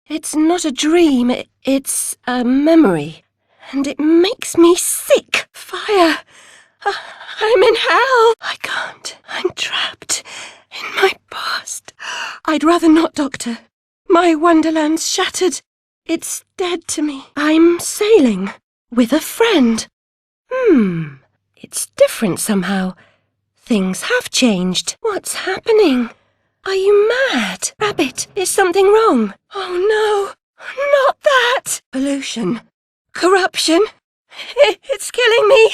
It's not a dream, it's a memory. And it makes me sick. Fire! I'm in hell! I can't. I'm trapped in my past. I'd rather not, Doctor. My wonderland's shattered. It's dead to me. I'm sailing with a friend. It's different somehow. Things have changed. What's happening? Are you mad? Rabbit, is something wrong? Oh no, not that! Pollution. Corruption. It's killing me.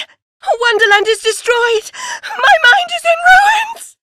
Wonderland is destroyed. My mind is in ruins.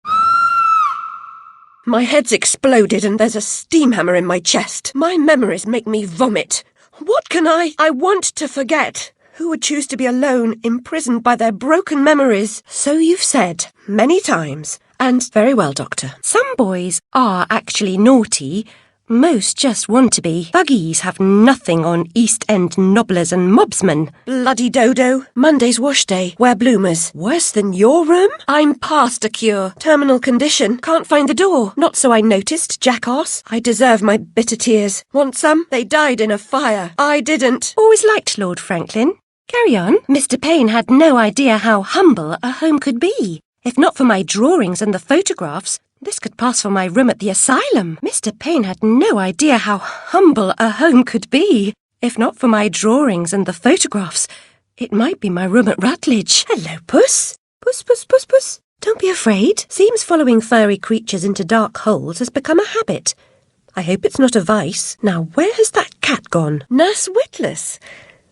My head's exploded and there's a steam hammer in my chest. My memories make me vomit. What can I want to forget? Who would choose to be alone, imprisoned by their broken memories? So you've said, many times. And very well, Doctor. Some boys are actually naughty. Most just want to be. Buggies have nothing on East End nobblers and mobsmen. Bloody dodo. Monday's wash day. Wear bloomers. Worse than your room? I'm past a cure. Terminal condition. Can't find the door. Not so I noticed, jackass. I deserve my bitter tears. Want some? They died in a fire. I didn't. Always liked Lord Franklin. Carry on. Mr. Payne had no idea how humble a home could be. If not for my drawings and the photographs, this could pass for my room at the asylum. Mr. Payne had no idea how humble a home could be. If not for my drawings and the photographs, it might be my room at Rutledge. Hello, Puss. Puss, puss, puss, puss. Don't be afraid. Seems following furry creatures into dark holes has become a habit. I hope it's not a vice. Now, where has that cat gone? Nurse Witless.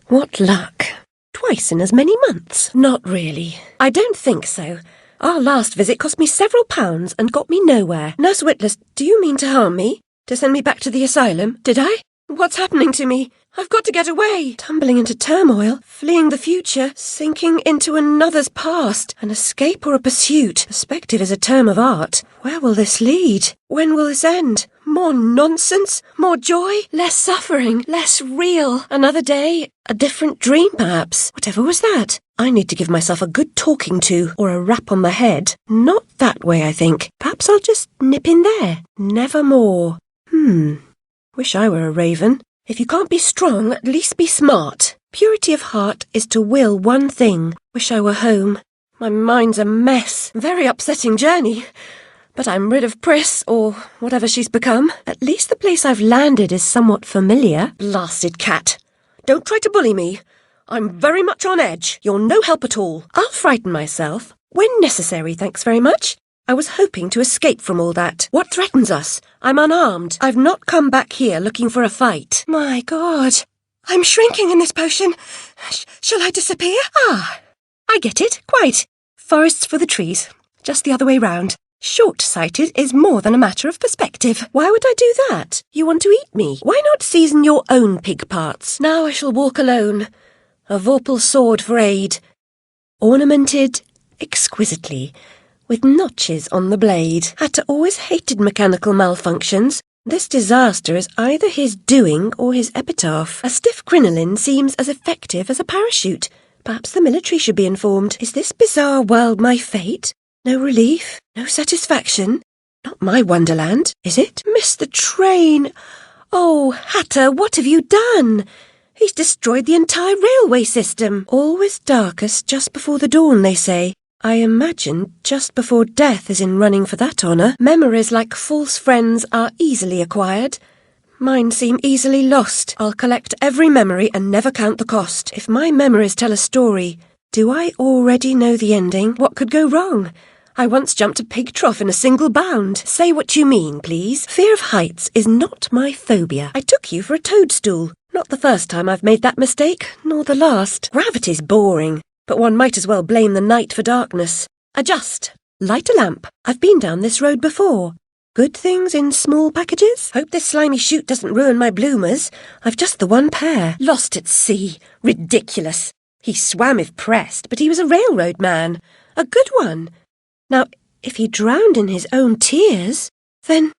What luck. Twice in as many months. Not really. I don't think so. Our last visit cost me several pounds and got me nowhere. Nurse Witless, do you mean to harm me? To send me back to the asylum? Did I? What's happening to me? I've got to get away. Tumbling into turmoil, fleeing the future, sinking into another's past. An escape or a pursuit? Perspective is a term of art. Where will this lead? When will this end? More nonsense? More joy? Less suffering? Less real? Another day? A different dream, perhaps? Whatever was that? I need to give myself a good talking to, or a rap on the head. Not that way, I think. Perhaps I'll just nip in there. Nevermore. Wish I were a raven. If you can't be strong, at least be smart. Purity of heart is to will one thing. Wish I were home. My mind's a mess. Very upsetting journey. But I'm rid of Priss, or whatever she's become. At least the place I've landed is somewhat familiar. Blasted cat. Don't try to bully me. I'm very much on edge. You're no help at all. I'll frighten myself. When necessary, thanks very much. I was hoping to escape from all that. What threatens us? I'm unarmed. I've not come back here looking for a fight. My God. I'm shrinking in this potion. Shall I disappear? Ah, I get it. Quite. Forests for the trees. Just the other way round. Short-sighted is more than a matter of perspective. Why would I do that? You want to eat me? Why not season your own pig parts? Now I shall walk alone. A vorpal sword for aid. Ornamented exquisitely, with notches on the blade. Hatter always hated mechanical malfunctions. This disaster is either his doing or his epitaph. A stiff crinoline seems as effective as a parachute. Perhaps the military should be informed. Is this bizarre world my fate? No relief? No satisfaction? Not my wonderland, is it? Missed the train. Oh, Hatter, what have you done? He's destroyed the entire railway system. Always darkest just before the dawn, they say. I imagine just before death is in running for that honour. Memories like false friends are easily acquired. Mine seem easily lost. I'll collect every memory and never count the cost. If my memories tell a story, do I already know the ending? What could go wrong? I once jumped a pig trough in a single bound. Say what you mean, please. Fear of heights is not my phobia. I took you for a toadstool. Not the first time I've made that mistake, nor the last. Gravity's boring, but one might as well blame the night for darkness. Adjust. Light a lamp. I've been down this road before. Good things in small packages? Hope this slimy chute doesn't ruin my bloomers. I've just the one pair. Lost at sea. Ridiculous. He swam if pressed, but he was a railroad man. A good one. Now, if he drowned in his own tears, then...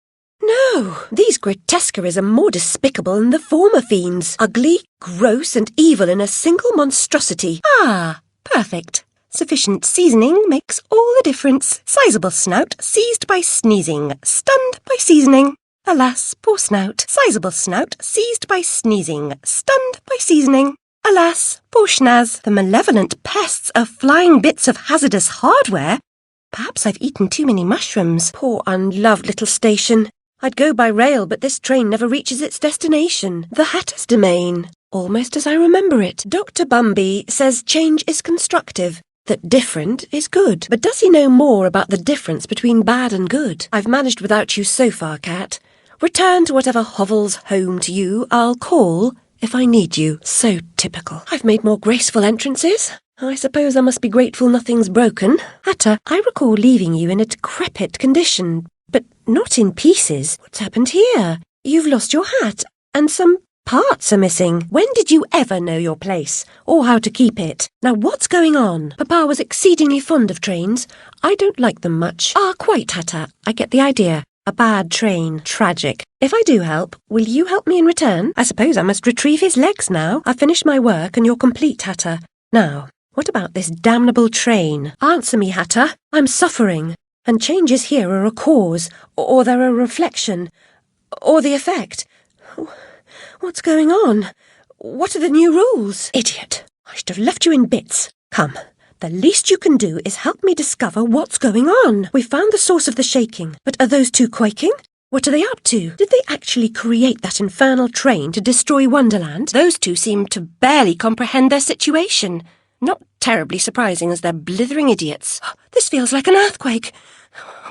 No, these grotesqueries are more despicable than the former fiends. Ugly, gross and evil in a single monstrosity. Ah, perfect. Sufficient seasoning makes all the difference. Sizable snout seized by sneezing, stunned by seasoning. Alas, poor snout, sizable snout, seized by sneezing, stunned by seasoning. Alas, poor schnaz, the malevolent pests of flying bits of hazardous hardware. Perhaps I've eaten too many mushrooms. Poor unloved little station. I'd go by rail, but this train never reaches its destination, the Hatter's Domain. Almost as I remember it. Dr. Bumby says change is constructive, that different is good. But does he know more about the difference between bad and good? I've managed without you so far, Cat. Return to whatever hovels home to you. I'll call if I need you. So typical. I've made more graceful entrances. I suppose I must be grateful nothing's broken. Hatter, I recall leaving you in a decrepit condition, but not in pieces. What's happened here? You've lost your hat, and some parts are missing. When did you ever know your place, or how to keep it? Now what's going on? Papa was exceedingly fond of trains. I don't like them much. Ah, quite, Hatter. I get the idea. A bad train. Tragic. If I do help, will you help me in return? I suppose I must retrieve his legs now. I've finished my work and you're complete, Hatter. Now, what about this damnable train? Answer me, Hatter. I'm suffering. And changes here are a cause, or they're a reflection, or the effect. What's going on? What are the new rules? Idiot. I should have left you in bits. Come. The least you can do is help me discover what's going on. We found the source of the shaking, but are those two quaking? What are they up to? Did they actually create that infernal train to destroy Wonderland? Those two seem to barely comprehend their situation. Not terribly surprising as they're blithering idiots. This feels like an earthquake.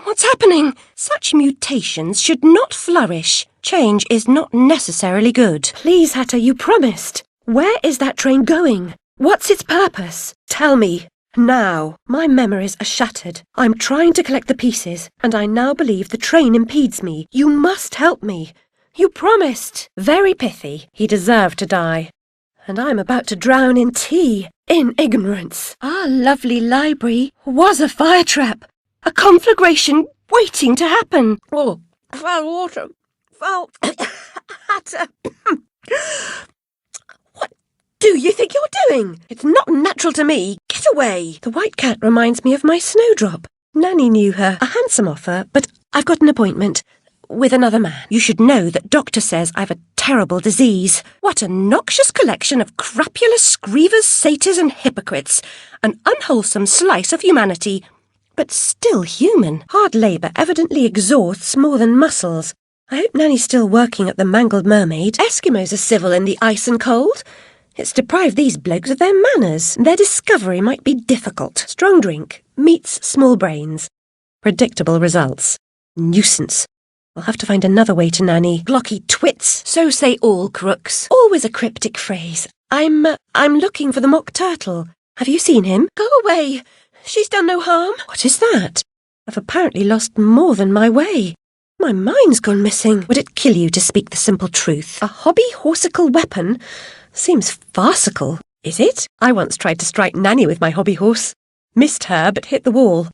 What's happening? Such mutations should not flourish. Change is not necessarily good. Please, Hatter, you promised. Where is that train going? What's its purpose? Tell me. Now, my memories are shattered. I'm trying to collect the pieces, and I now believe the train impedes me. You must help me. You promised. Very pithy. He deserved to die. And I'm about to drown in tea, in ignorance. Our lovely library was a fire trap. A conflagration waiting to happen. Oh, foul water. Foul. Hatter. What do you think you're doing? It's not natural to me. Get away. The white cat reminds me of my snowdrop. Nanny knew her. A handsome offer, but I've got an appointment with another man. You should know that doctor says I've a terrible disease. What a noxious collection of crapulous screevers, satyrs and hypocrites. An unwholesome slice of humanity. But still human. Hard labour evidently exhausts more than muscles. I hope Nanny's still working at the Mangled Mermaid. Eskimos are civil in the ice and cold. It's deprived these blokes of their manners. Their discovery might be difficult. Strong drink meets small brains. Predictable results. Nuisance. I'll have to find another way to Nanny. Glocky twits. So say all crooks. Always a cryptic phrase. I'm looking for the mock turtle. Have you seen him? Go away. She's done no harm. What is that? I've apparently lost more than my way. My mind's gone missing. Would it kill you to speak the simple truth? A hobby-horsical weapon? Seems farcical. Is it? I once tried to strike Nanny with my hobby horse. Missed her, but hit the wall.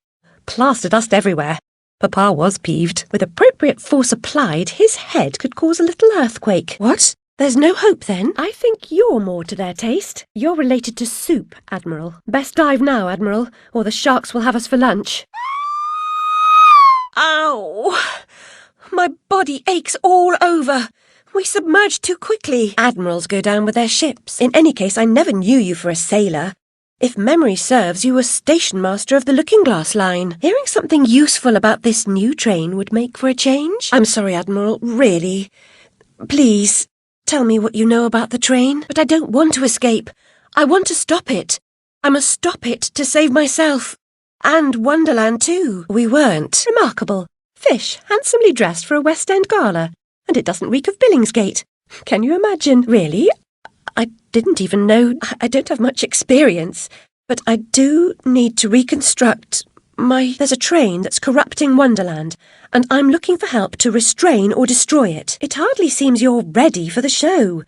Plaster dust everywhere. Papa was peeved. With appropriate force applied, his head could cause a little earthquake. What? There's no hope, then? I think you're more to their taste. You're related to soup, Admiral. Best dive now, Admiral, or the sharks will have us for lunch. Ow! My body aches all over. We submerged too quickly. Admirals go down with their ships. In any case, I never knew you for a sailor. If memory serves, you were station master of the Looking Glass line. Hearing something useful about this new train would make for a change. I'm sorry, Admiral, really. Please, tell me what you know about the train. But I don't want to escape. I want to stop it. I must stop it to save myself. And Wonderland, too. We weren't. Remarkable. Fish, handsomely dressed for a West End gala. And it doesn't reek of Billingsgate. Can you imagine? Really? I didn't even know. I don't have much experience. But I do need to reconstruct There's a train that's corrupting Wonderland, and I'm looking for help to restrain or destroy it. It hardly seems you're ready for the show.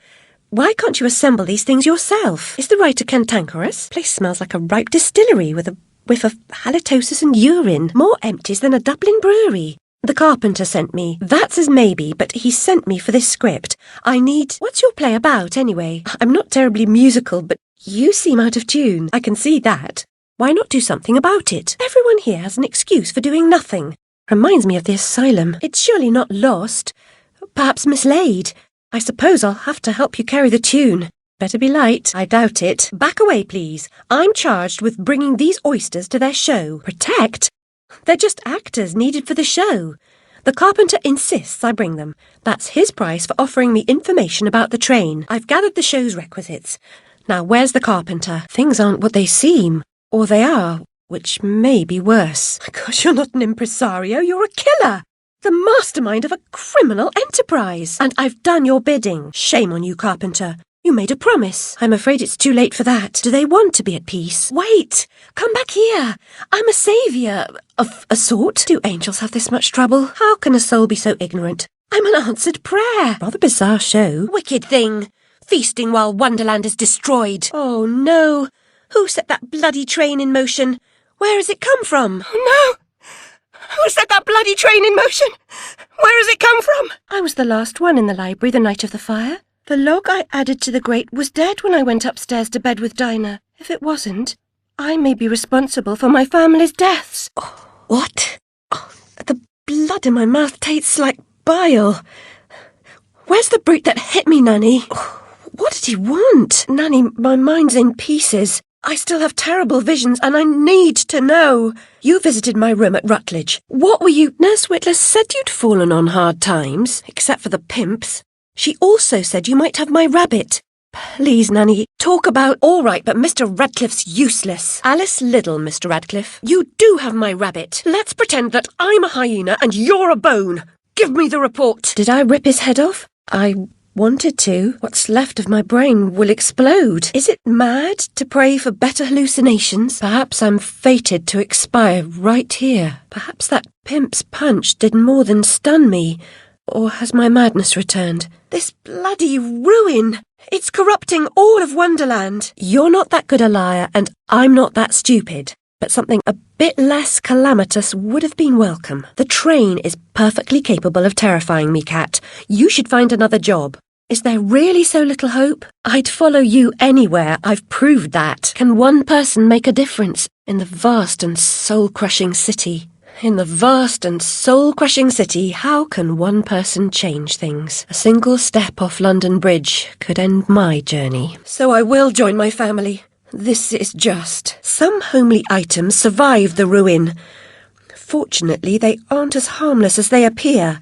Why can't you assemble these things yourself? Is the writer cantankerous? Place smells like a ripe distillery with a whiff of halitosis and urine. More empties than a Dublin brewery. The carpenter sent me. That's as maybe, but he sent me for this script. What's your play about, anyway? I'm not terribly musical, but you seem out of tune. I can see that. Why not do something about it? Everyone here has an excuse for doing nothing. Reminds me of the asylum. It's surely not lost. perhaps mislaid. I suppose I'll have to help you carry the tune. Better be light. I doubt it. Back away, please. I'm charged with bringing these oysters to their show. Protect? They're just actors needed for the show. The carpenter insists I bring them. That's his price for offering me information about the train. I've gathered the show's requisites. Now, where's the carpenter? Things aren't what they seem. Or they are, which may be worse. Gosh, you're not an impresario, you're a killer! The mastermind of a criminal enterprise. And I've done your bidding. Shame on you, carpenter. You made a promise. I'm afraid it's too late for that. Do they want to be at peace? Wait! Come back here! I'm a saviour of a sort. Do angels have this much trouble? How can a soul be so ignorant? I'm an answered prayer. Rather bizarre show. Wicked thing! Feasting while Wonderland is destroyed. Oh no! Who set that bloody train in motion? Where has it come from? Oh no! Who set that bloody train in motion? Where has it come from? I was the last one in the library the night of the fire. The log I added to the grate was dead when I went upstairs to bed with Dinah. If it wasn't, I may be responsible for my family's deaths. Oh, what? Oh, the blood in my mouth tastes like bile. Where's the brute that hit me, Nanny? Oh, what did he want? Nanny, my mind's in pieces. I still have terrible visions and I need to know. You visited my room at Rutledge. What were you... Nurse Whitler said you'd fallen on hard times, except for the pimps. She also said you might have my rabbit. Please, Nanny, talk about... All right, but Mr. Radcliffe's useless. Alice Liddell, Mr. Radcliffe. You do have my rabbit. Let's pretend that I'm a hyena and you're a bone. Give me the report. Did I rip his head off? I wanted to. What's left of my brain will explode. Is it mad to pray for better hallucinations? Perhaps I'm fated to expire right here. Perhaps that pimp's punch did more than stun me. Or has my madness returned? This bloody ruin! It's corrupting all of Wonderland. You're not that good a liar, and I'm not that stupid. But something a bit less calamitous would have been welcome. The train is perfectly capable of terrifying me, Cat. You should find another job. Is there really so little hope? I'd follow you anywhere. I've proved that. Can one person make a difference in the vast and soul-crushing city? In the vast and soul-crushing city, how can one person change things? A single step off London Bridge could end my journey. So I will join my family. This is just. Some homely items survive the ruin. Fortunately, they aren't as harmless as they appear.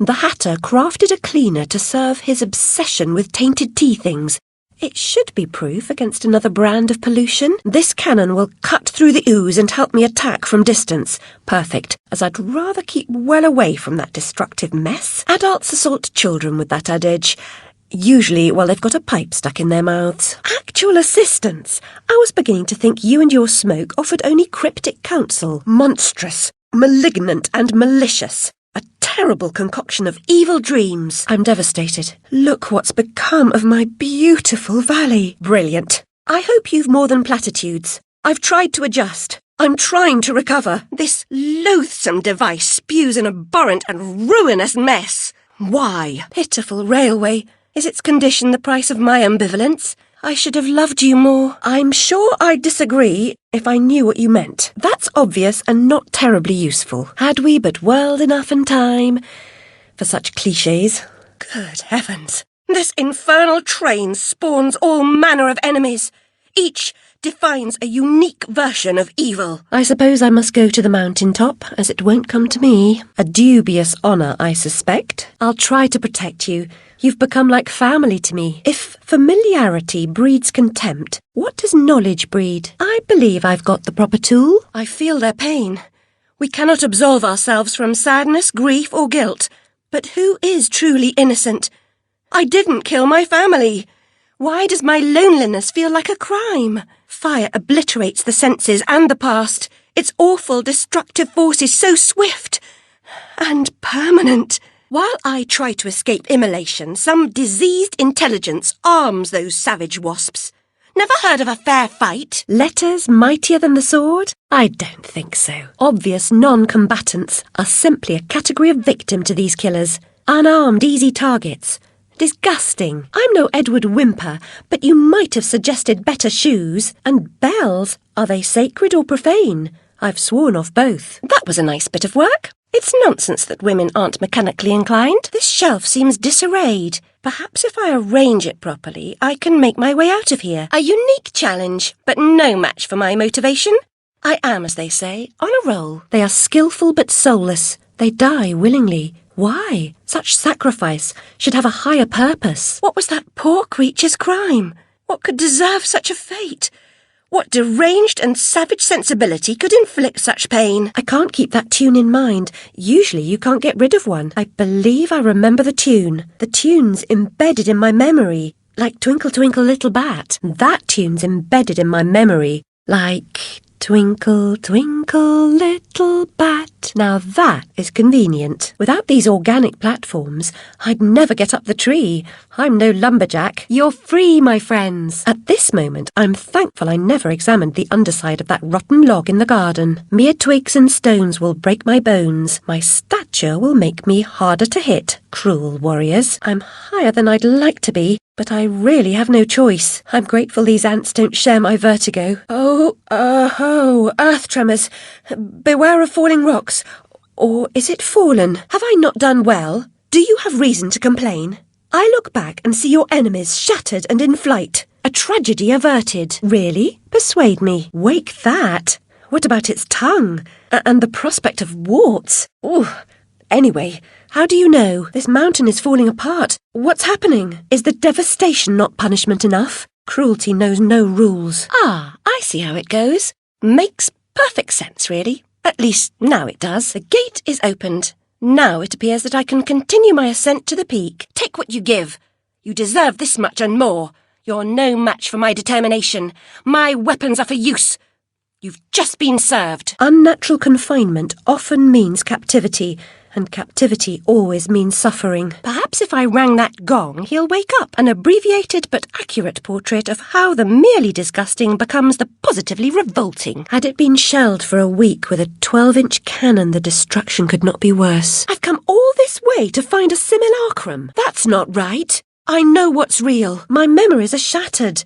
The Hatter crafted a cleaner to serve his obsession with tainted tea things. It should be proof against another brand of pollution. This cannon will cut through the ooze and help me attack from distance. Perfect, as I'd rather keep well away from that destructive mess. Adults assault children with that adage. Usually while they've got a pipe stuck in their mouths. Actual assistance! I was beginning to think you and your smoke offered only cryptic counsel. Monstrous, malignant and malicious. A terrible concoction of evil dreams. I'm devastated. Look what's become of my beautiful valley. Brilliant. I hope you've more than platitudes. I've tried to adjust. I'm trying to recover. This loathsome device spews an abhorrent and ruinous mess. Why? Pitiful railway. Is its condition the price of my ambivalence? I should have loved you more. I'm sure I'd disagree if I knew what you meant. That's obvious and not terribly useful. Had we but whirled enough in time for such clichés. Good heavens. This infernal train spawns all manner of enemies. Each defines a unique version of evil. I suppose I must go to the mountain top, as it won't come to me. A dubious honour, I suspect. I'll try to protect you. You've become like family to me. If familiarity breeds contempt, what does knowledge breed? I believe I've got the proper tool. I feel their pain. We cannot absolve ourselves from sadness, grief, or guilt. But who is truly innocent? I didn't kill my family. Why does my loneliness feel like a crime? Fire obliterates the senses and the past. Its awful, destructive force is so swift and permanent. While I try to escape immolation, some diseased intelligence arms those savage wasps. Never heard of a fair fight? Letters mightier than the sword? I don't think so. Obvious non-combatants are simply a category of victim to these killers. Unarmed, easy targets. Disgusting. I'm no Edward Whymper, but you might have suggested better shoes. And bells, are they sacred or profane? I've sworn off both. That was a nice bit of work. It's nonsense that women aren't mechanically inclined. This shelf seems disarrayed. Perhaps if I arrange it properly, I can make my way out of here. A unique challenge, but no match for my motivation. I am, as they say, on a roll. They are skillful but soulless. They die willingly. Why? Such sacrifice should have a higher purpose. What was that poor creature's crime? What could deserve such a fate? What deranged and savage sensibility could inflict such pain? I can't keep that tune in mind. Usually you can't get rid of one. I believe I remember the tune. The tune's embedded in my memory. Like Twinkle, Twinkle, Little Bat. That tune's embedded in my memory. Like Twinkle, Twinkle, Little Bat. Now that is convenient. Without these organic platforms, I'd never get up the tree. I'm no lumberjack. You're free, my friends. At this moment, I'm thankful I never examined the underside of that rotten log in the garden. Mere twigs and stones will break my bones. My stature will make me harder to hit. Cruel warriors. I'm higher than I'd like to be, but I really have no choice. I'm grateful these ants don't share my vertigo. Oh, earth tremors. Beware of falling rocks. Or is it fallen? Have I not done well? Do you have reason to complain? I look back and see your enemies shattered and in flight. A tragedy averted. Really? Persuade me. Wake that. What about its tongue? And the prospect of warts? Ooh. Anyway, how do you know? This mountain is falling apart. What's happening? Is the devastation not punishment enough? Cruelty knows no rules. Ah, I see how it goes. Makes perfect sense, really. At least now it does. The gate is opened. Now it appears that I can continue my ascent to the peak. Take what you give. You deserve this much and more. You're no match for my determination. My weapons are for use. You've just been served. Unnatural confinement often means captivity, and captivity always means suffering. Perhaps if I rang that gong, he'll wake up. An abbreviated but accurate portrait of how the merely disgusting becomes the positively revolting. Had it been shelled for a week with a 12-inch cannon, the destruction could not be worse. I've come all this way to find a simulacrum. That's not right. I know what's real. My memories are shattered.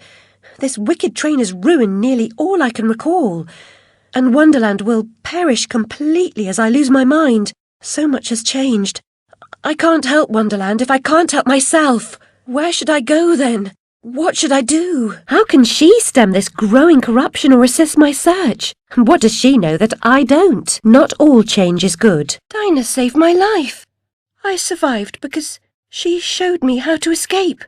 This wicked train has ruined nearly all I can recall. And Wonderland will perish completely as I lose my mind. So much has changed. I can't help Wonderland if I can't help myself. Where should I go then? What should I do? How can she stem this growing corruption or assist my search? What does she know that I don't? Not all change is good. Dinah saved my life. I survived because she showed me how to escape.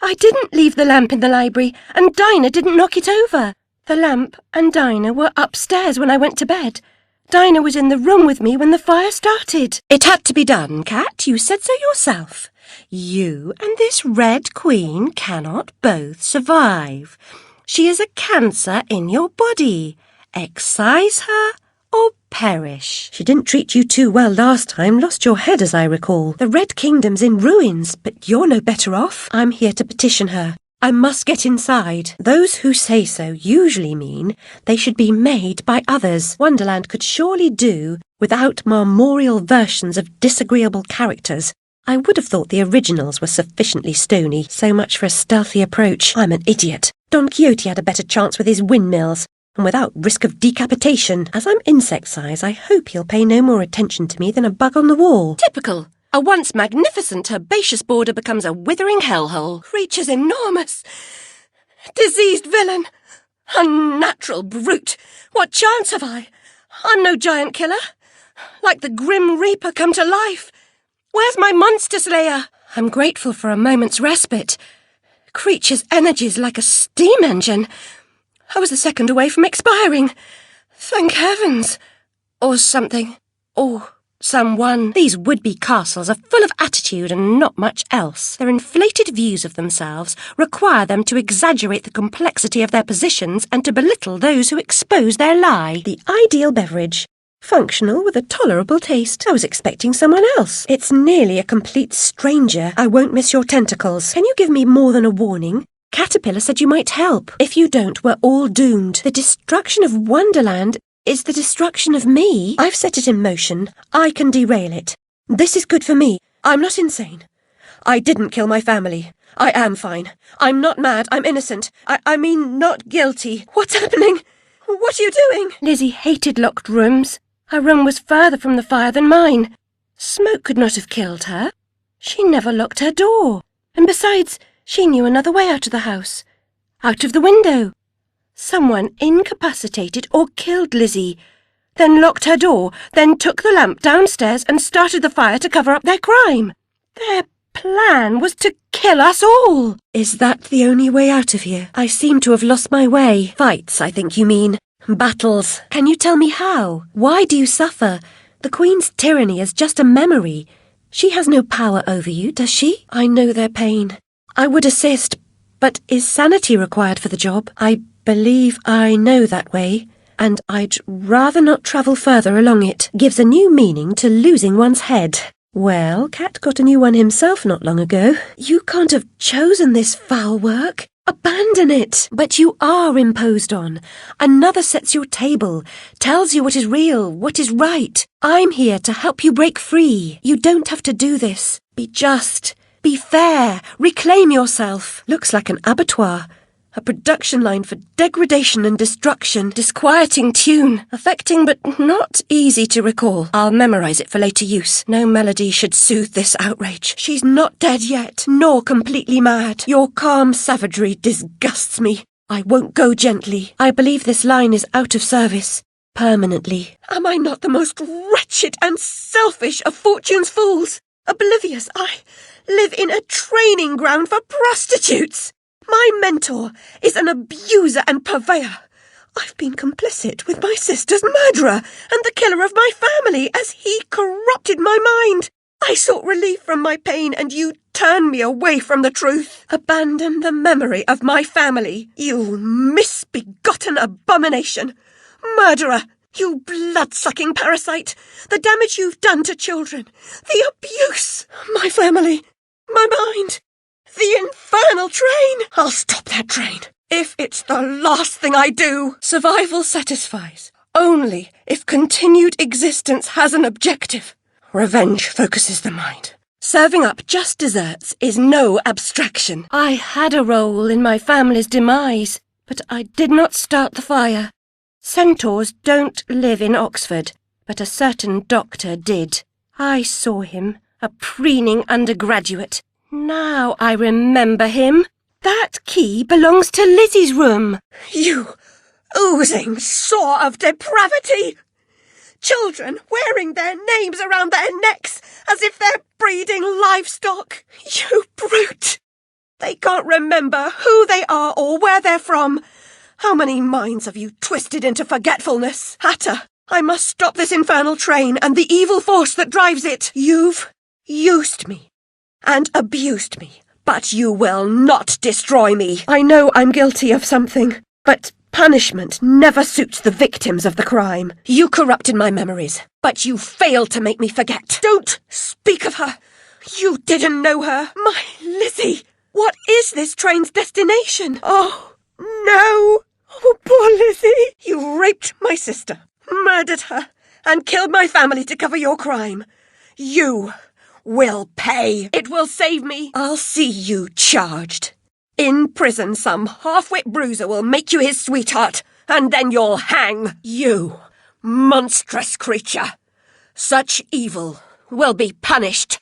I didn't leave the lamp in the library, and Dinah didn't knock it over. The lamp and Dinah were upstairs when I went to bed. Dinah was in the room with me when the fire started. It had to be done, Cat. You said so yourself. You and this Red Queen cannot both survive. She is a cancer in your body. Excise her or perish. She didn't treat you too well last time, lost your head as I recall. The Red Kingdom's in ruins, but you're no better off. I'm here to petition her. I must get inside. Those who say so usually mean they should be made by others. Wonderland could surely do without marmoreal versions of disagreeable characters. I would have thought the originals were sufficiently stony. So much for a stealthy approach. I'm an idiot. Don Quixote had a better chance with his windmills, and without risk of decapitation. As I'm insect size, I hope he'll pay no more attention to me than a bug on the wall. Typical. A once magnificent herbaceous border becomes a withering hellhole. Creature's enormous. Diseased villain. Unnatural brute. What chance have I? I'm no giant killer. Like the Grim Reaper come to life. Where's my monster slayer? I'm grateful for a moment's respite. Creature's energy's like a steam engine. I was a second away from expiring. Thank heavens. Or something. Or someone. These would-be castles are full of attitude and not much else. Their inflated views of themselves require them to exaggerate the complexity of their positions and to belittle those who expose their lie. The ideal beverage. Functional with a tolerable taste. I was expecting someone else. It's nearly a complete stranger. I won't miss your tentacles. Can you give me more than a warning? Caterpillar said you might help. If you don't, we're all doomed. The destruction of Wonderland is the destruction of me. I've set it in motion. I can derail it. This is good for me. I'm not insane. I didn't kill my family. I am fine. I'm not mad. I'm innocent. I mean not guilty. What's happening? What are you doing? Lizzie hated locked rooms. Her room was further from the fire than mine. Smoke could not have killed her. She never locked her door. And besides, she knew another way out of the house. Out of the window. Someone incapacitated or killed Lizzie, then locked her door, then took the lamp downstairs and started the fire to cover up their crime. Their plan was to kill us all. Is that the only way out of here? I seem to have lost my way. Fights, I think you mean. Battles. Can you tell me how? Why do you suffer? The Queen's tyranny is just a memory. She has no power over you, does she? I know their pain. I would assist, but is sanity required for the job? I believe I know that way, and I'd rather not travel further along it. Gives a new meaning to losing one's head. Well, Cat got a new one himself not long ago. You can't have chosen this foul work. Abandon it. But you are imposed on. Another sets your table, tells you what is real, what is right. I'm here to help you break free. You don't have to do this. Be just. Be fair. Reclaim yourself. Looks like an abattoir. A production line for degradation and destruction. Disquieting tune. Affecting but not easy to recall. I'll memorize it for later use. No melody should soothe this outrage. She's not dead yet, nor completely mad. Your calm savagery disgusts me. I won't go gently. I believe this line is out of service. Permanently. Am I not the most wretched and selfish of fortune's fools? Oblivious, I live in a training ground for prostitutes. My mentor is an abuser and purveyor. I've been complicit with my sister's murderer and the killer of my family as he corrupted my mind. I sought relief from my pain and you turned me away from the truth. Abandon the memory of my family, you misbegotten abomination. Murderer, you blood-sucking parasite. The damage you've done to children. The abuse. My family. My mind. The infernal train! I'll stop that train, if it's the last thing I do. Survival satisfies, only if continued existence has an objective. Revenge focuses the mind. Serving up just desserts is no abstraction. I had a role in my family's demise, but I did not start the fire. Centaurs don't live in Oxford, but a certain doctor did. I saw him, a preening undergraduate. Now I remember him. That key belongs to Lizzie's room. You oozing sore of depravity! Children wearing their names around their necks as if they're breeding livestock. You brute! They can't remember who they are or where they're from. How many minds have you twisted into forgetfulness? Hatter, I must stop this infernal train and the evil force that drives it. You've used me and abused me, but you will not destroy me. I know I'm guilty of something, but punishment never suits the victims of the crime. You corrupted my memories, but you failed to make me forget. Don't speak of her. You didn't know her. My Lizzie, what is this train's destination? Oh, no. Oh, poor Lizzie. You raped my sister, murdered her, and killed my family to cover your crime. You will pay. It will save me. I'll see you charged. In prison, some half-wit bruiser will make you his sweetheart, and then you'll hang. You monstrous creature. Such evil will be punished.